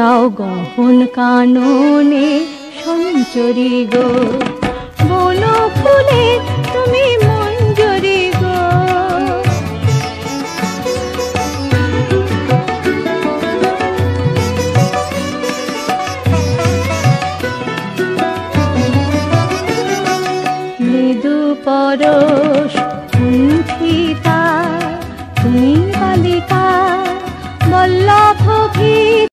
যাও গহন কাননে সঞ্চরী গো, বন ফুলে তুমি মঞ্জরি গো। মৃদু পরশ কুণ্ঠিতা তুমি বালিকা, বল্লভ